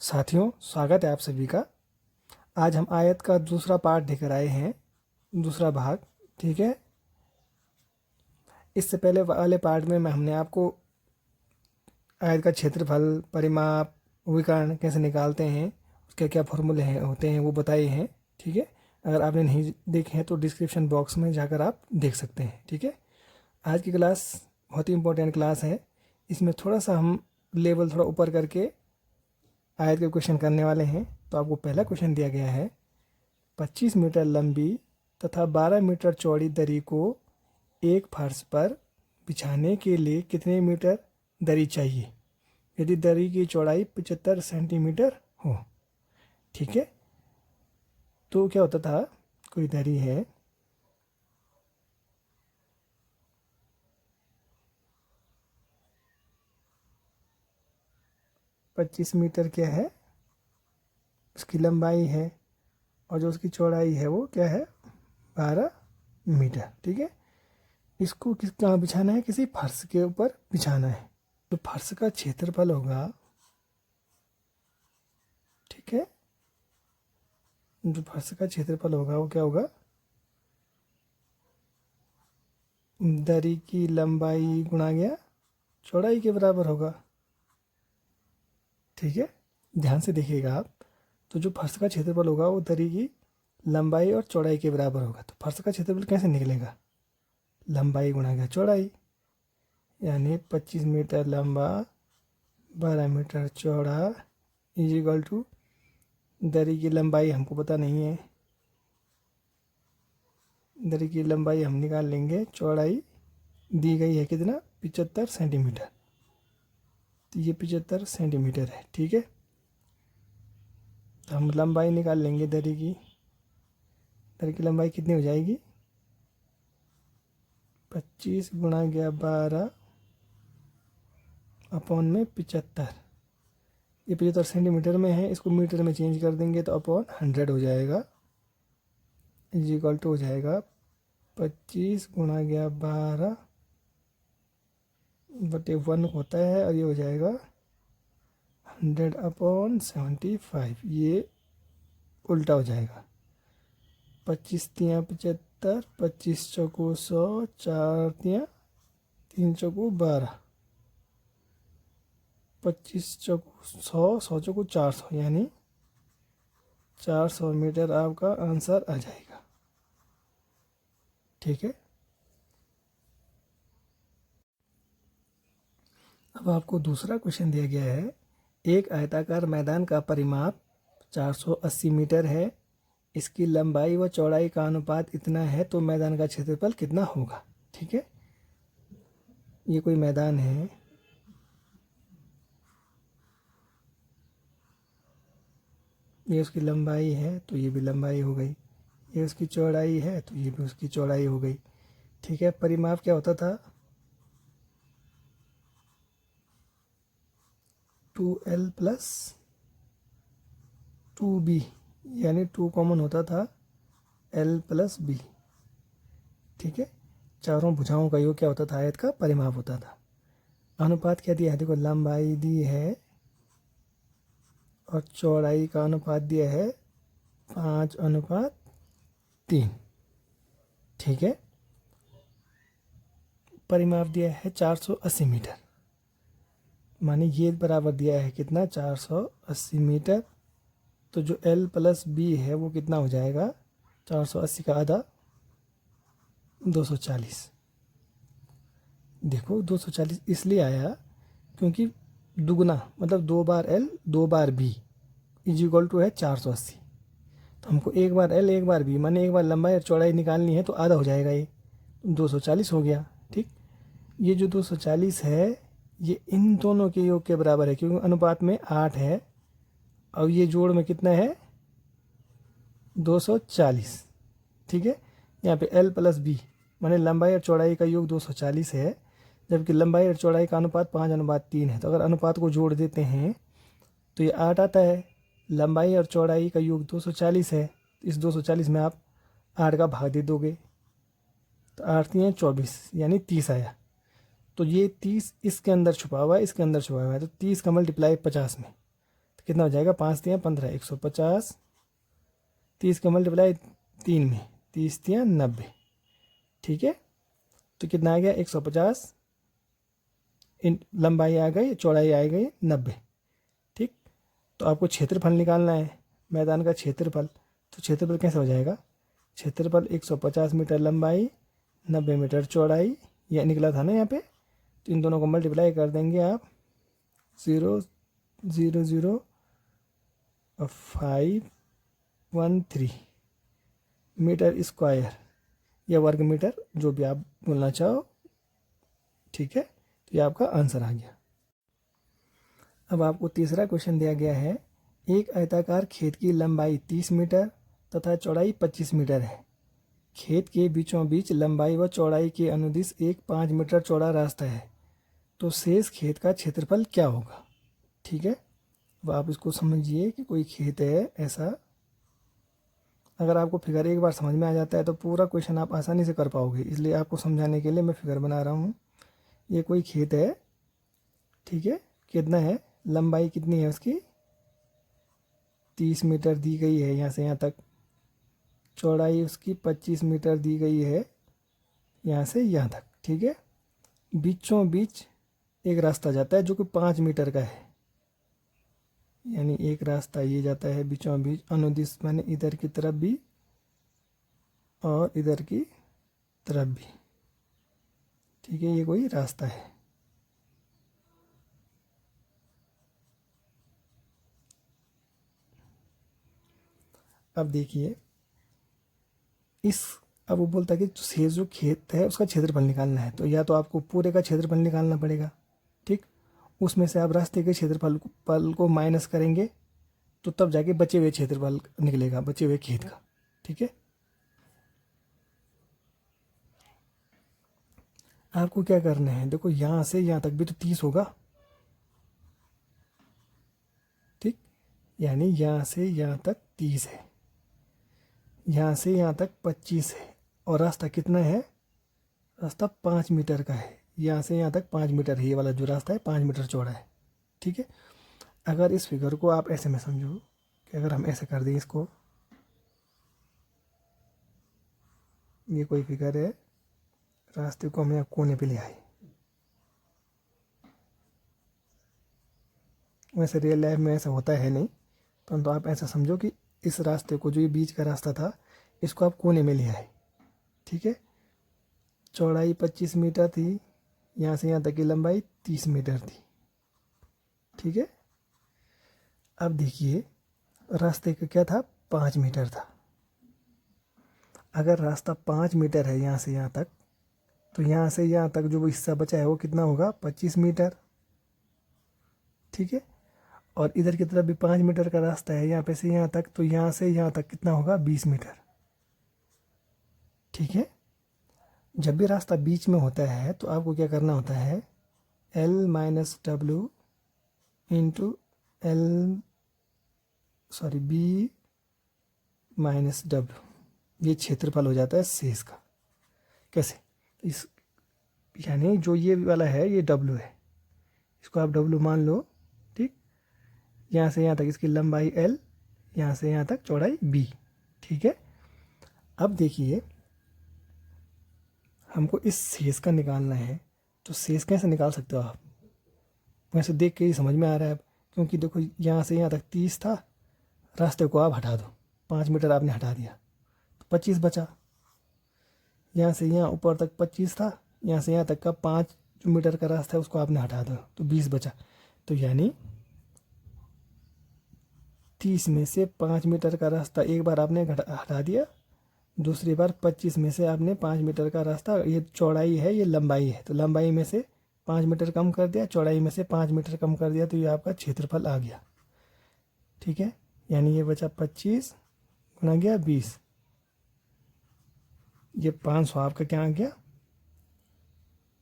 साथियों, स्वागत है आप सभी का। आज हम आयत का दूसरा पार्ट लेकर आए हैं, दूसरा भाग। ठीक है, इससे पहले वाले पार्ट में हमने आपको आयत का क्षेत्रफल, परिमाप, विकर्ण कैसे निकालते हैं, उसके क्या फॉर्मूले हैं होते हैं वो बताए हैं। ठीक है, अगर आपने नहीं देखे हैं तो डिस्क्रिप्शन बॉक्स में जाकर आप देख सकते हैं। ठीक है, आज की क्लास बहुत ही इंपॉर्टेंट क्लास है। इसमें थोड़ा सा हम लेवल थोड़ा ऊपर करके आयत के क्वेश्चन करने वाले हैं। तो आपको पहला क्वेश्चन दिया गया है, 25 मीटर लंबी तथा 12 मीटर चौड़ी दरी को एक फर्श पर बिछाने के लिए कितने मीटर दरी चाहिए यदि दरी की चौड़ाई 75 सेंटीमीटर हो। ठीक है, तो क्या होता था, कोई दरी है, पच्चीस मीटर क्या है उसकी लंबाई है, और जो उसकी चौड़ाई है वो क्या है, 12 मीटर। ठीक है, इसको कहाँ बिछाना है, किसी फर्श के ऊपर बिछाना है। तो फर्श का क्षेत्रफल होगा, ठीक है, जो फर्श का क्षेत्रफल होगा वो क्या होगा, दरी की लंबाई गुणा गया चौड़ाई के बराबर होगा। ठीक है, ध्यान से देखिएगा आप। तो जो फर्श का क्षेत्रफल होगा वो दरी की लंबाई और चौड़ाई के बराबर होगा। तो फर्श का क्षेत्रफल कैसे निकलेगा, लंबाई गुणा गया चौड़ाई, यानी 25 मीटर लंबा 12 मीटर चौड़ा इज इक्वल टू, दरी की लंबाई हमको पता नहीं है, दरी की लंबाई हम निकाल लेंगे, चौड़ाई दी गई है कितना, 75 सेंटीमीटर। तो ये 75 सेंटीमीटर है। ठीक है, तो हम लंबाई निकाल लेंगे दरी की लंबाई कितनी हो जाएगी, 25 गुणा गया 12 अपॉन में 75। ये 75 सेंटीमीटर में है, इसको मीटर में चेंज कर देंगे तो अपॉन 100 हो जाएगा, इज इक्वल टू हो जाएगा 25 गुणा गया 12 बटे 1 होता है, और ये हो जाएगा 100 अपॉन 75। ये उल्टा हो जाएगा, 25 तियाँ 75, 25 चौको 100, 4 तियाँ 3 चौको 12, 25 चौको 100, 100 चौको 400, यानी 400 मीटर आपका आंसर आ जाएगा। ठीक है, अब आपको दूसरा क्वेश्चन दिया गया है, एक आयताकार मैदान का परिमाप 480 मीटर है, इसकी लंबाई व चौड़ाई का अनुपात इतना है, तो मैदान का क्षेत्रफल कितना होगा। ठीक है, ये कोई मैदान है, ये उसकी लंबाई है तो ये भी लंबाई हो गई, ये उसकी चौड़ाई है तो ये भी उसकी चौड़ाई हो गई। ठीक है, परिमाप क्या होता था, 2L प्लस 2B, यानी 2 कॉमन होता था, L प्लस B। ठीक है, चारों भुजाओं का योग क्या होता था, आयत का परिमाप होता था। अनुपात क्या दिया है, देखो लंबाई दी है और चौड़ाई का अनुपात दिया है 5:3। ठीक है, परिमाप दिया है 480 मीटर, माने ये बराबर दिया है कितना, 480 मीटर। तो जो L प्लस B है वो कितना हो जाएगा, 480 का आधा 240। देखो 240 इसलिए आया क्योंकि दुगना मतलब 2 बार L 2 बार B इज इक्वल टू है 480। तो हमको एक बार L एक बार B, माने एक बार लंबाई और चौड़ाई निकालनी है, तो आधा हो जाएगा, ये 240 हो गया। ठीक, ये जो 240 है ये इन दोनों के योग के बराबर है, क्योंकि अनुपात में 8 है और ये जोड़ में कितना है, 240। ठीक है, यहाँ पे L प्लस B माने लंबाई और चौड़ाई का योग 240 है, जबकि लंबाई और चौड़ाई का अनुपात 5:3 है। तो अगर अनुपात को जोड़ देते हैं तो ये 8 आता है, लंबाई और चौड़ाई का योग 240 है, इस 240 में आप 8 का भाग दे दोगे तो 8 3 24, यानी 30 आया। तो ये 30 इसके अंदर छुपा हुआ है, इसके अंदर छुपा हुआ है, तो 30 का मल्टीप्लाई 50 में, तो कितना हो जाएगा, 5 तियाँ 15, 150, 30 का मल्टीप्लाई 3 में, 30 तियाँ 90, ठीक है। तो कितना आ गया, 150 इन लंबाई आ गई, चौड़ाई आ गई 90, ठीक। तो आपको क्षेत्रफल निकालना है, मैदान का क्षेत्रफल। तो क्षेत्रफल कैसे हो जाएगा, क्षेत्रफल 150 मीटर लंबाई 90 मीटर चौड़ाई, यह निकला था ना यहाँ पे। तो इन दोनों को मल्टीप्लाई कर देंगे आप, 0.00513 मीटर स्क्वायर या वर्ग मीटर, जो भी आप बोलना चाहो, ठीक है। तो ये आपका आंसर आ गया। अब आपको तीसरा क्वेश्चन दिया गया है, एक आयताकार खेत की लंबाई 30 मीटर तथा चौड़ाई 25 मीटर है। खेत के बीचों बीच लंबाई व चौड़ाई के अनुदिश एक 5 मीटर चौड़ा रास्ता है, तो शेष खेत का क्षेत्रफल क्या होगा, ठीक है। अब आप इसको समझिए कि कोई खेत है ऐसा, अगर आपको फिगर एक बार समझ में आ जाता है तो पूरा क्वेश्चन आप आसानी से कर पाओगे, इसलिए आपको समझाने के लिए मैं फिगर बना रहा हूँ। ये कोई खेत है, ठीक है, कितना है, लंबाई कितनी है उसकी, 30 मीटर दी गई है यहाँ से यहाँ तक, चौड़ाई उसकी 25 मीटर दी गई है यहाँ से यहाँ तक, ठीक है। बीचों बीच एक रास्ता जाता है जो कि 5 मीटर का है, यानी एक रास्ता ये जाता है बीचों बीच, अनुदिश माने इधर की तरफ भी और इधर की तरफ भी, ठीक है। ये कोई रास्ता है। अब देखिए अब वो बोलता है कि शेष जो खेत है उसका क्षेत्रफल निकालना है, तो या तो आपको पूरे का क्षेत्रफल निकालना पड़ेगा, ठीक। उसमें से आप रास्ते के क्षेत्रफल को माइनस करेंगे तो तब जाके बचे हुए क्षेत्रफल निकलेगा, बचे हुए खेत का, ठीक है। आपको क्या करना है, देखो यहाँ से यहाँ तक भी तो 30 होगा, ठीक, यानी यहाँ से यहाँ तक 30 है, यहाँ से यहाँ तक 25 है, और रास्ता कितना है, रास्ता 5 मीटर का है, यहाँ से यहाँ तक 5 मीटर है, ये वाला जो रास्ता है 5 मीटर चौड़ा है, ठीक है। अगर इस फिगर को आप ऐसे में समझो कि अगर हम ऐसे कर दें इसको, ये कोई फिगर है, रास्ते को हमने कोने पे ले आए, वैसे रियल लाइफ में ऐसा होता है नहीं, परंतु आप ऐसा समझो कि इस रास्ते को, जो ये बीच का रास्ता था, इसको आप कोने में ले आए, ठीक है। चौड़ाई 25 मीटर थी, यहाँ से यहाँ तक की लंबाई 30 मीटर थी, ठीक है। अब देखिए रास्ते का क्या था, 5 मीटर था। अगर रास्ता 5 मीटर है यहाँ से यहाँ तक, तो यहाँ से यहाँ तक जो हिस्सा बचा है वो कितना होगा, 25 मीटर, ठीक है। और इधर की तरफ भी 5 मीटर का रास्ता है यहाँ पे से यहाँ तक, तो यहाँ से यहाँ तक कितना होगा, 20 मीटर, ठीक है। जब भी रास्ता बीच में होता है तो आपको क्या करना होता है, L minus W into B minus W, ये क्षेत्रफल हो जाता है शेष का। कैसे, इस यानी जो ये वाला है ये डब्ल्यू है, इसको आप डब्ल्यू मान लो, ठीक। यहाँ से यहाँ तक इसकी लंबाई L, यहाँ से यहाँ तक चौड़ाई B, ठीक है। अब देखिए हमको इस शेष का निकालना है, तो शेष कैसे निकाल सकते हो आप, वैसे देख के ही समझ में आ रहा है अब, क्योंकि देखो यहाँ से यहाँ तक 30 था, रास्ते को आप हटा दो, 5 मीटर आपने हटा दिया तो 25 बचा, यहाँ से यहाँ ऊपर तक 25 था, यहाँ से यहाँ तक का 5 मीटर का रास्ता है उसको आपने हटा दो तो 20 बचा। तो यानी 30 में से 5 मीटर का रास्ता एक बार आपने हटा दिया, दूसरी बार 25 में से आपने 5 मीटर का रास्ता, ये चौड़ाई है ये लंबाई है, तो लंबाई में से 5 मीटर कम कर दिया, चौड़ाई में से 5 मीटर कम कर दिया, तो ये आपका क्षेत्रफल आ गया, ठीक है। यानी ये बचा 25 गुना गया 20, ये 500 आपका क्या आ गया,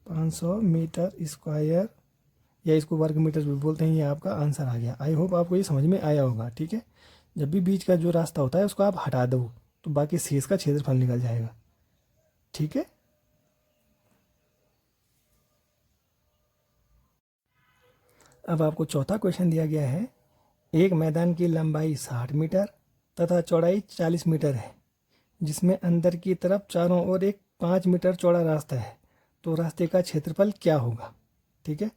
500 मीटर स्क्वायर, या इसको वर्ग मीटर भी बोलते हैं, ये आपका आंसर आ गया। आई होप आपको ये समझ में आया होगा, ठीक है। जब भी बीच का जो रास्ता होता है उसको आप हटा दो तो बाकी शेष का क्षेत्रफल निकल जाएगा, ठीक है। अब आपको चौथा क्वेश्चन दिया गया है, एक मैदान की लंबाई 60 मीटर तथा चौड़ाई 40 मीटर है, जिसमें अंदर की तरफ चारों ओर एक 5 मीटर चौड़ा रास्ता है, तो रास्ते का क्षेत्रफल क्या होगा। ठीक है,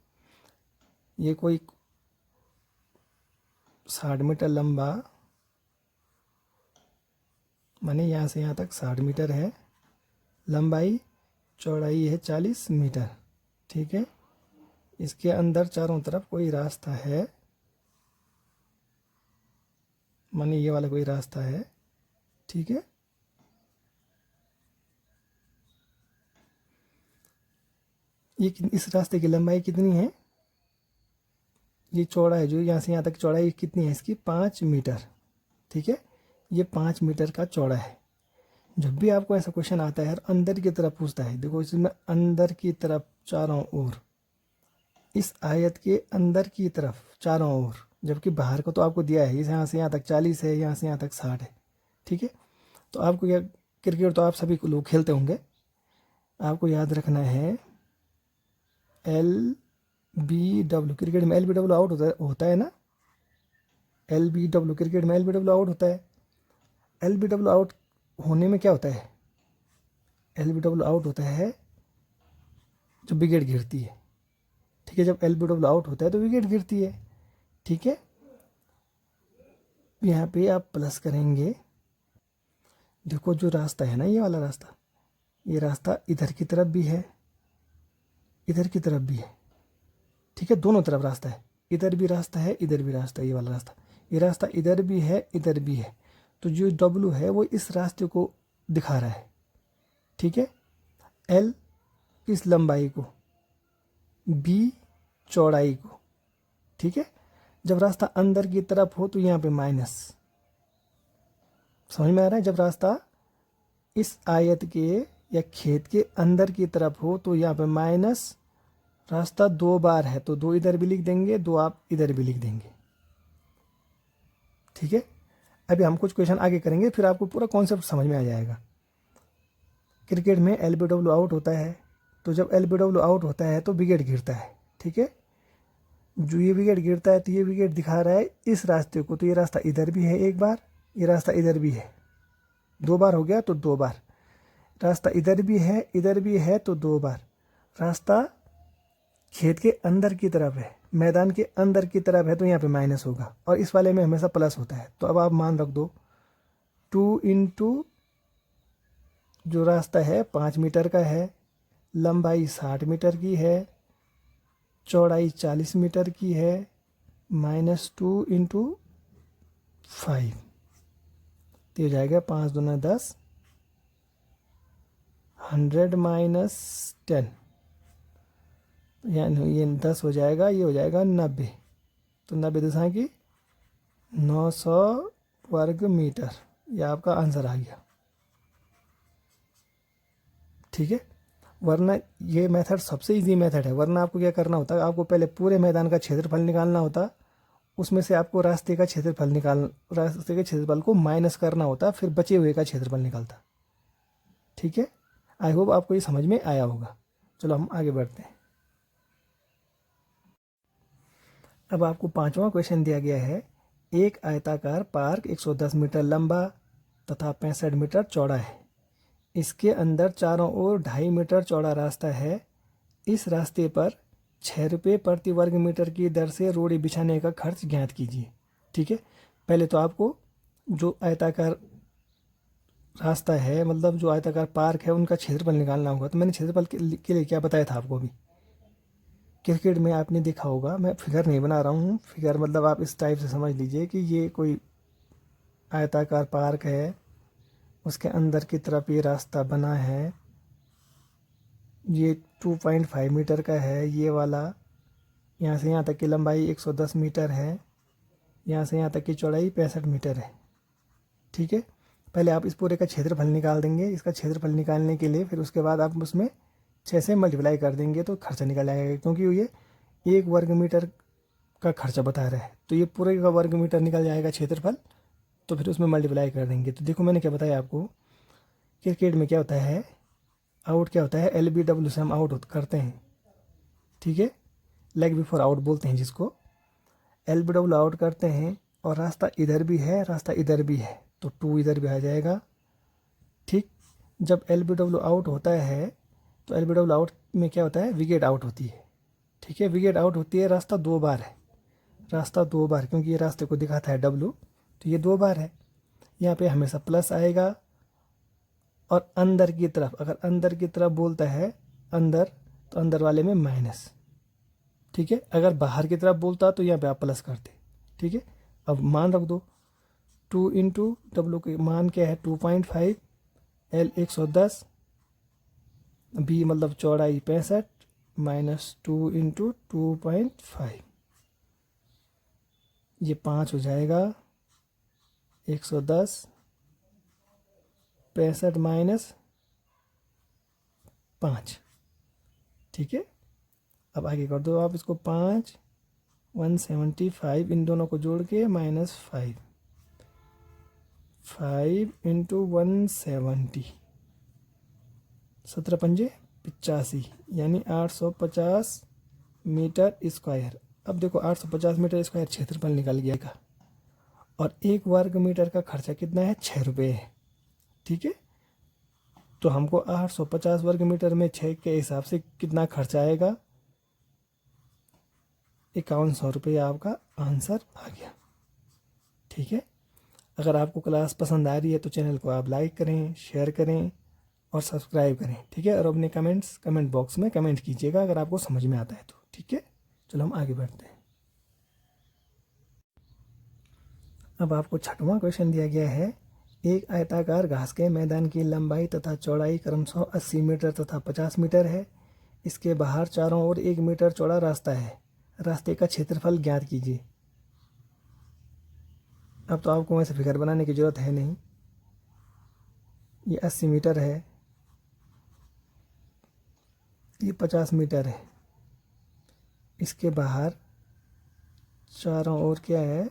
ये कोई 60 मीटर लंबा, माने यहाँ से यहाँ तक 60 मीटर है, लंबाई चौड़ाई है 40 मीटर। ठीक है, इसके अंदर चारों तरफ कोई रास्ता है, माने ये वाला कोई रास्ता है। ठीक है, इस रास्ते की लंबाई कितनी है, ये चौड़ा है, जो यहाँ से यहाँ तक चौड़ाई कितनी है इसकी, 5 मीटर। ठीक है, ये 5 मीटर का चौड़ा है। जब भी आपको ऐसा क्वेश्चन आता है और अंदर की तरफ पूछता है, देखो इसमें अंदर की तरफ चारों ओर, इस आयत के अंदर की तरफ चारों ओर, जबकि बाहर को तो आपको दिया है, यहाँ से यहाँ तक 40 है, यहाँ से यहाँ तक 60 है। ठीक है, तो आपको क्या, क्रिकेट तो आप सभी लोग खेलते होंगे, आपको याद रखना है LBW, क्रिकेट में LBW आउट होता है ना, LBW, क्रिकेट में LBW आउट होता है। LBW आउट होने में क्या होता है, LBW आउट होता है जब विकेट गिरती है। ठीक है, जब LBW आउट होता है तो विकेट गिरती है। ठीक है, यहाँ पे आप प्लस करेंगे, देखो जो रास्ता है ना, ये वाला रास्ता, ये रास्ता इधर की तरफ भी है, इधर की तरफ भी है। ठीक है, दोनों तरफ रास्ता है, इधर भी रास्ता है, इधर भी रास्ता है, ये वाला रास्ता, ये रास्ता इधर भी है, इधर भी है। तो जो W है वो इस रास्ते को दिखा रहा है। ठीक है, L इस लंबाई को, B चौड़ाई को। ठीक है, जब रास्ता अंदर की तरफ हो तो यहाँ पे माइनस, समझ में आ रहा है। जब रास्ता इस आयत के या खेत के अंदर की तरफ हो तो यहाँ पे माइनस, रास्ता 2 बार है तो 2 इधर भी लिख देंगे, 2 आप इधर भी लिख देंगे। ठीक है, अभी हम कुछ क्वेश्चन आगे करेंगे, फिर आपको पूरा कॉन्सेप्ट समझ में आ जाएगा। क्रिकेट में LBW आउट होता है, तो जब LBW आउट होता है तो विकेट गिरता है। ठीक है, जो ये विकेट गिरता है तो ये विकेट दिखा रहा है इस रास्ते को, तो ये रास्ता इधर भी है एक बार, ये रास्ता इधर भी है 2 बार, हो गया तो 2 बार, रास्ता इधर भी है, इधर भी है तो 2 बार, रास्ता खेत के अंदर की तरफ है, मैदान के अंदर की तरफ है तो यहाँ पे माइनस होगा, और इस वाले में हमेशा प्लस होता है। तो अब आप मान रख दो 2 इंटू जो रास्ता है 5 मीटर का है, लंबाई 60 मीटर की है, चौड़ाई 40 मीटर की है, -2 इंटू 5, तो हो जाएगा 5 दूना 10, 100 - 10, यानी ये 10 हो जाएगा, ये हो जाएगा 90, तो 90 दिशा की 900 वर्ग मीटर, ये आपका आंसर आ गया। ठीक है, वरना ये मेथड सबसे इजी मेथड है, वरना आपको क्या करना होता है, आपको पहले पूरे मैदान का क्षेत्रफल निकालना होता, उसमें से आपको रास्ते का क्षेत्रफल रास्ते के क्षेत्रफल को माइनस करना होता, फिर बचे हुए का क्षेत्रफल निकालता। ठीक है, आई होप आपको ये समझ में आया होगा। चलो हम आगे बढ़ते हैं। अब आपको 5वां क्वेश्चन दिया गया है, एक आयताकार पार्क 110 मीटर लंबा तथा 65 मीटर चौड़ा है, इसके अंदर चारों ओर 2.5 मीटर चौड़ा रास्ता है, इस रास्ते पर 6 रुपये प्रति वर्ग मीटर की दर से रोड़ी बिछाने का खर्च ज्ञात कीजिए। ठीक है, पहले तो आपको जो आयताकार रास्ता है, मतलब जो आयताकार पार्क है, उनका क्षेत्रफल निकालना होगा। तो मैंने क्षेत्रफल के लिए क्या बताया था आपको अभी, क्रिकेट में आपने देखा होगा, मैं फिगर नहीं बना रहा हूँ, फिगर मतलब आप इस टाइप से समझ लीजिए कि ये कोई आयताकार पार्क है, उसके अंदर की तरफ ये रास्ता बना है, ये 2.5 मीटर का है, ये वाला यहाँ से यहाँ तक की लंबाई 110 मीटर है, यहाँ से यहाँ तक की चौड़ाई 65 मीटर है। ठीक है, पहले आप इस पूरे का क्षेत्रफल निकाल देंगे, इसका क्षेत्रफल निकालने के लिए फिर उसके बाद आप उसमें 6 से मल्टीप्लाई कर देंगे तो खर्चा निकल आएगा, क्योंकि ये 1 वर्ग मीटर का खर्चा बता रहा है, तो ये पूरे का वर्ग मीटर निकल जाएगा क्षेत्रफल, तो फिर उसमें मल्टीप्लाई कर देंगे। तो देखो मैंने क्या बताया आपको, क्रिकेट में क्या होता है, आउट क्या होता है, LBW से हम आउट करते हैं। ठीक है, लेग बिफोर आउट बोलते हैं जिसको, LBW आउट करते हैं और रास्ता इधर भी है, रास्ता इधर भी है, तो 2 इधर भी आ जाएगा। ठीक, जब LBW आउट होता है तो LBW आउट में क्या होता है, विकेट आउट होती है। ठीक है, विकेट आउट होती है, रास्ता 2 बार है, रास्ता 2 बार, क्योंकि ये रास्ते को दिखाता है W, तो ये 2 बार है। यहाँ पे हमेशा प्लस आएगा, और अंदर की तरफ, अगर अंदर की तरफ बोलता है अंदर, तो अंदर वाले में माइनस। ठीक है, अगर बाहर की तरफ बोलता तो यहाँ पे आप प्लस करते। ठीक है, अब मान रख दो, 2 इंटू डब्लू के मान क्या है 2.5, L 110, B मतलब चौड़ाई 65, -2 इंटू 2.5, ये 5 हो जाएगा, 110 65 माइनस 5। ठीक है, अब आगे कर दो आप इसको, 5 175, इन दोनों को जोड़ के -5, 5 इंटू 170, 17 पंजे 85, यानी 850 मीटर स्क्वायर। अब देखो 850 मीटर स्क्वायर क्षेत्रफल निकल गया, और 1 वर्ग मीटर का खर्चा कितना है, 6 रुपये है। ठीक है, तो हमको 850 वर्ग मीटर में 6 के हिसाब से कितना खर्चा आएगा, 5100 रुपये आपका आंसर आ गया। ठीक है, अगर आपको क्लास पसंद आ रही है तो चैनल को आप लाइक करें, शेयर करें और सब्सक्राइब करें। ठीक है, और अपने कमेंट बॉक्स में कमेंट कीजिएगा अगर आपको समझ में आता है तो। ठीक है, चलो हम आगे बढ़ते हैं। अब आपको 6वां क्वेश्चन दिया गया है, एक आयताकार घास के मैदान की लंबाई तथा चौड़ाई क्रमशः 80 मीटर तथा 50 मीटर है। इसके बाहर चारों ओर 1 मीटर चौड़ा रास्ता है, रास्ते का क्षेत्रफल ज्ञात कीजिए। अब तो आपको वैसे फिगर बनाने की ज़रूरत है नहीं, ये 80 मीटर है, ये 50 मीटर है, इसके बाहर चारों ओर क्या है,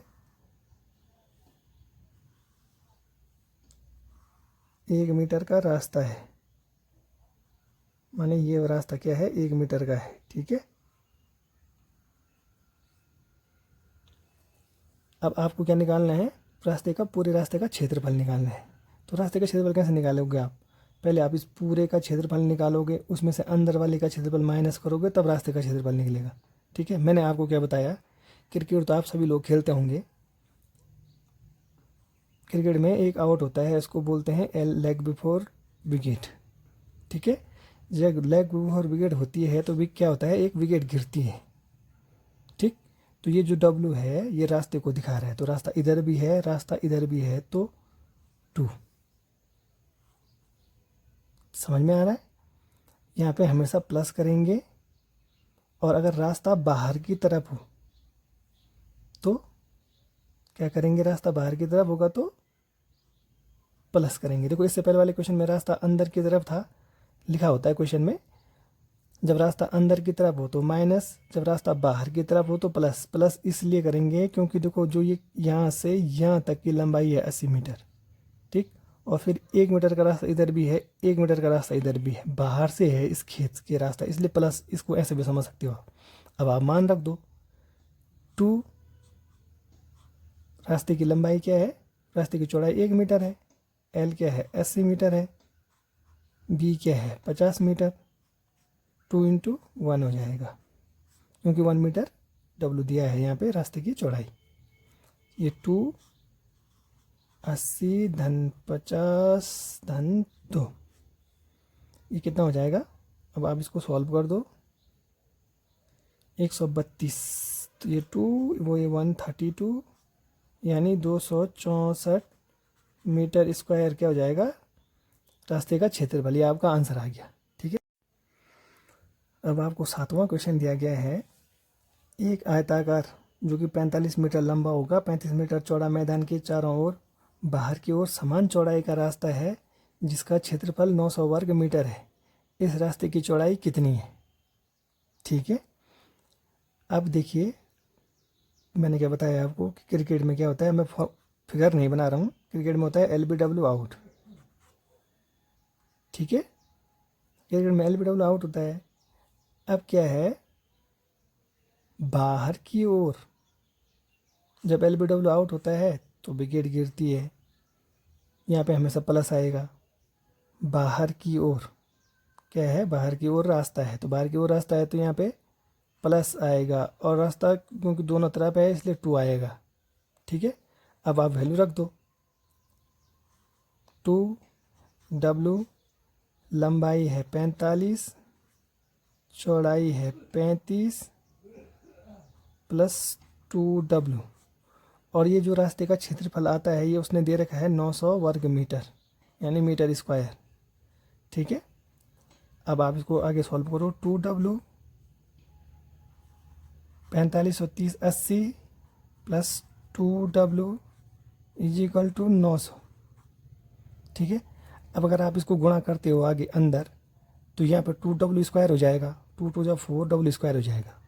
1 मीटर का रास्ता है, माने ये रास्ता क्या है, 1 मीटर का है। ठीक है, अब आपको क्या निकालना है, पूरे रास्ते का क्षेत्रफल निकालना है। तो रास्ते का क्षेत्रफल कैसे निकालोगे आप, पहले आप इस पूरे का क्षेत्रफल निकालोगे, उसमें से अंदर वाले का क्षेत्रफल माइनस करोगे, तब रास्ते का क्षेत्रफल निकलेगा। ठीक है, मैंने आपको क्या बताया, क्रिकेट तो आप सभी लोग खेलते होंगे। क्रिकेट में एक आउट होता है, इसको बोलते हैं लेग बिफोर विकेट। ठीक है, जब लेग बिफोर विकेट होती है तो भी क्या होता है, एक विकेट गिरती है। ठीक, तो ये जो W है ये रास्ते को दिखा रहा है, तो रास्ता इधर भी है, रास्ता इधर भी है, तो 2। समझ में आ रहा है, यहाँ पे हमेशा प्लस करेंगे, और अगर रास्ता बाहर की तरफ हो तो क्या करेंगे, रास्ता बाहर की तरफ होगा तो प्लस करेंगे। देखो इससे पहले वाले क्वेश्चन में रास्ता अंदर की तरफ था, लिखा होता है क्वेश्चन में, जब रास्ता अंदर की तरफ हो तो माइनस, जब रास्ता बाहर की तरफ हो तो प्लस। प्लस इसलिए करेंगे क्योंकि देखो जो ये यहाँ से यहाँ तक की लंबाई है 80 मीटर। ठीक, और फिर 1 मीटर का रास्ता इधर भी है, 1 मीटर का रास्ता इधर भी है, बाहर से है इस खेत के रास्ता, इसलिए प्लस, इसको ऐसे भी समझ सकते हो। अब आप मान रख दो, 2 रास्ते की लंबाई क्या है, रास्ते की चौड़ाई 1 मीटर है, L क्या है 80 मीटर है, B क्या है 50 मीटर, 2 इंटू 1 हो जाएगा, क्योंकि 1 मीटर W दिया है यहाँ पे रास्ते की चौड़ाई। ये 2 80 धन 50 धन 2, ये कितना हो जाएगा, अब आप इसको सॉल्व कर दो, 132, तो ये 2 वो ये 132, यानी 264 मीटर स्क्वायर क्या हो जाएगा, रास्ते का क्षेत्रफल। ये आपका आंसर आ गया। ठीक है, अब आपको 7वां क्वेश्चन दिया गया है, एक आयताकार जो कि 45 मीटर लंबा होगा, 35 मीटर चौड़ा मैदान के चारों ओर बाहर की ओर समान चौड़ाई का रास्ता है, जिसका क्षेत्रफल 900 वर्ग मीटर है। इस रास्ते की चौड़ाई कितनी है। ठीक है, अब देखिए मैंने क्या बताया आपको कि क्रिकेट में क्या होता है, मैं फिगर नहीं बना रहा हूँ, क्रिकेट में होता है LBW आउट। ठीक है, क्रिकेट में LBW आउट होता है। अब क्या है, बाहर की ओर जब LBW आउट होता है तो विकेट गिरती है, यहाँ पे हमेशा प्लस आएगा। बाहर की ओर क्या है, बाहर की ओर रास्ता है, तो बाहर की ओर रास्ता है तो यहाँ पे प्लस आएगा, और रास्ता क्योंकि दोनों तरफ है इसलिए 2 आएगा। ठीक है, अब आप वैल्यू रख दो। 2W लंबाई है 45, चौड़ाई है 35 प्लस 2W, और ये जो रास्ते का क्षेत्रफल आता है ये उसने दे रखा है 900 वर्ग मीटर, यानी मीटर स्क्वायर। ठीक है, अब आप इसको आगे सॉल्व करो। 2W 45 और 30 80 plus 2W is equal to 900। ठीक है, अब अगर आप इसको गुणा करते हो आगे अंदर तो यहाँ पर 2W स्क्वायर हो जाएगा, 2 2 जा 4W स्क्वायर हो जाएगा।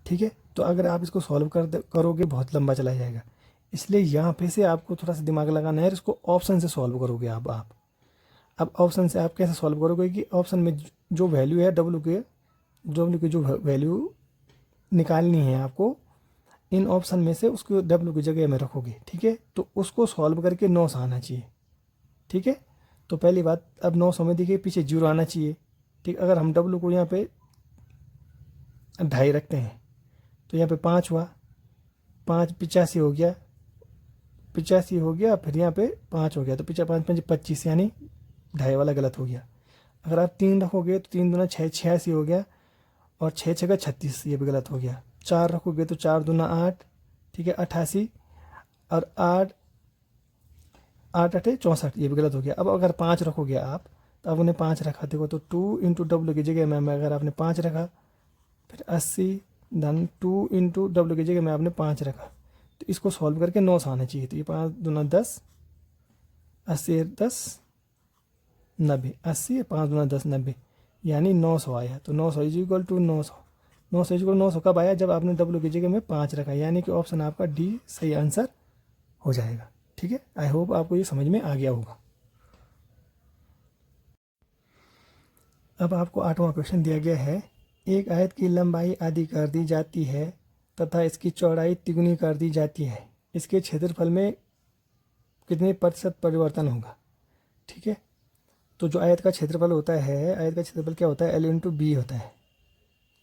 ठीक है, तो अगर आप इसको सॉल्व करोगे बहुत लंबा चला जाएगा, इसलिए यहाँ पे से आपको थोड़ा सा दिमाग लगाना है, इसको ऑप्शन से सॉल्व करोगे आप। अब ऑप्शन से आप कैसे सॉल्व करोगे कि ऑप्शन में जो वैल्यू है W की जो वैल्यू निकालनी है आपको, इन ऑप्शन में से उसको W की जगह में रखोगे। ठीक है, तो उसको सॉल्व करके 900 आना चाहिए। ठीक है, तो पहली बात, अब 900 में देखिए पीछे 0 आना चाहिए। ठीक, अगर हम W को यहाँ पे 2.5 रखते हैं तो यहाँ पे 5 हुआ, 5 85 हो गया, 85 हो गया, फिर यहाँ पे 5 हो गया, तो 5 5 25, यानी 2.5 वाला गलत हो गया। अगर आप 3 रखोगे तो 3 दूना 6 86 हो गया, और 6 6 36, ये भी गलत हो गया। 4 रखोगे तो 4 दूना 8, ठीक है 88, और 8 8 8 64, ये भी गलत हो गया। अब अगर 5 रखोगे आप, तो अब उन्हें 5 रखा, देखो तो 2 इंटू W की जगह में अगर आपने 5 रखा, फिर 80 धन 2 इंटू W की जगह में आपने 5 रखा, तो इसको सॉल्व करके 900 आना चाहिए। तो ये 5 दूना 10, 80 10 90, 80 5 दूना 10 90, यानी 900 आया। तो 900 is equal to 900 is equal 900 कब आया, जब आपने W की जगह में 5 रखा, यानी कि ऑप्शन आपका D सही आंसर हो जाएगा। ठीक है, आई होप आपको ये समझ में आ गया होगा। अब आपको 8वां क्वेश्चन दिया गया है, एक आयत की लंबाई आधी कर दी जाती है तथा इसकी चौड़ाई तिगुनी कर दी जाती है, इसके क्षेत्रफल में कितने प्रतिशत परिवर्तन होगा। ठीक है, तो जो आयत का क्षेत्रफल होता है, आयत का क्षेत्रफल क्या होता है, L इंटू बी होता है।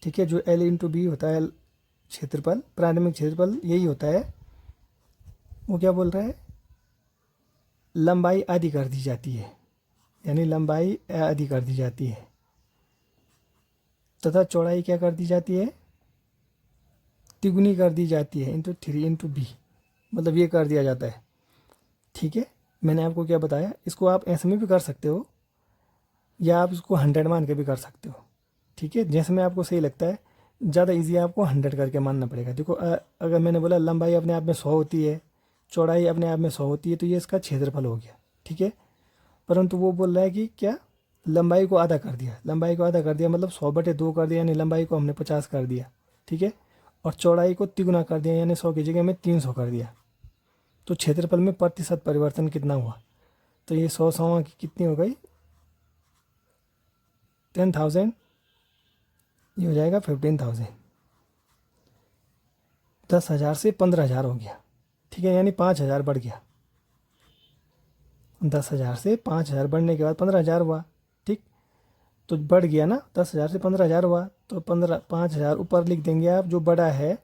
ठीक है, जो L इंटू बी होता है क्षेत्रफल, प्रारंभिक क्षेत्रफल यही होता है। वो क्या बोल रहा है, लंबाई आधी कर दी जाती है, यानी लंबाई आधी कर दी जाती है, तथा चौड़ाई क्या कर दी जाती है, तिगुनी कर दी जाती है, इंटू 3 इंटू बी, मतलब ये कर दिया जाता है। ठीक है, मैंने आपको क्या बताया, इसको आप ऐसे में भी कर सकते हो, या आप इसको 100 मान के भी कर सकते हो। ठीक है, जैसे में आपको सही लगता है, ज़्यादा इजी आपको 100 करके मानना पड़ेगा। देखो अगर मैंने बोला लंबाई अपने आप में 100 होती है, चौड़ाई अपने आप में 100 होती है, तो ये इसका क्षेत्रफल हो गया। ठीक है, परंतु वो बोल रहा है कि क्या, लंबाई को आधा कर दिया, लंबाई को आधा कर दिया मतलब 100/2 कर दिया, यानी लंबाई को हमने 50 कर दिया। ठीक है, और चौड़ाई को तिगुना कर दिया, यानी 100 की जगह में 300 कर दिया। तो क्षेत्रफल में प्रतिशत परिवर्तन कितना हुआ, तो ये 100 की कितनी हो गई, 10,000, ये हो जाएगा 15,000। 10,000 से 15,000 हो गया। ठीक है, यानी 5,000 बढ़ गया। 10,000 से 5,000 बढ़ने के बाद 15,000 हुआ। ठीक, तो बढ़ गया ना, 10,000 से 15,000 हुआ, तो 5,000 ऊपर लिख देंगे आप, जो बड़ा है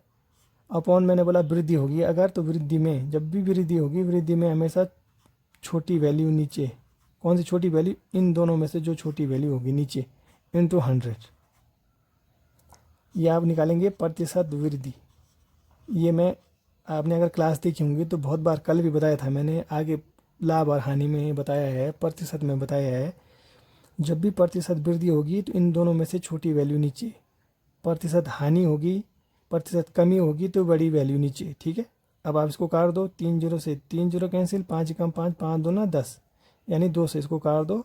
अपॉन, मैंने बोला वृद्धि होगी अगर, तो वृद्धि में, जब भी वृद्धि होगी, वृद्धि में हमेशा छोटी वैल्यू नीचे, कौन सी छोटी वैल्यू, इन दोनों में से जो छोटी वैल्यू होगी नीचे, इंटू 100, ये आप निकालेंगे प्रतिशत वृद्धि। ये मैं, आपने अगर क्लास देखी होंगी तो बहुत बार कल भी बताया था मैंने, आगे लाभ और हानि में बताया है, प्रतिशत में बताया है। जब भी प्रतिशत वृद्धि होगी तो इन दोनों में से छोटी वैल्यू नीचे, प्रतिशत हानि होगी, प्रतिशत कमी होगी तो बड़ी वैल्यू नीचे। ठीक है, अब आप इसको काट दो, 3 0 से 3 0 कैंसिल, 5 कम 5, 5 2 10, यानी 2 से इसको काट दो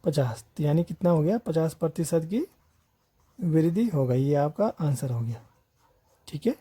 50, तो यानी कितना हो गया, 50% की वृद्धि हो गई। ये आपका आंसर हो गया। ठीक है।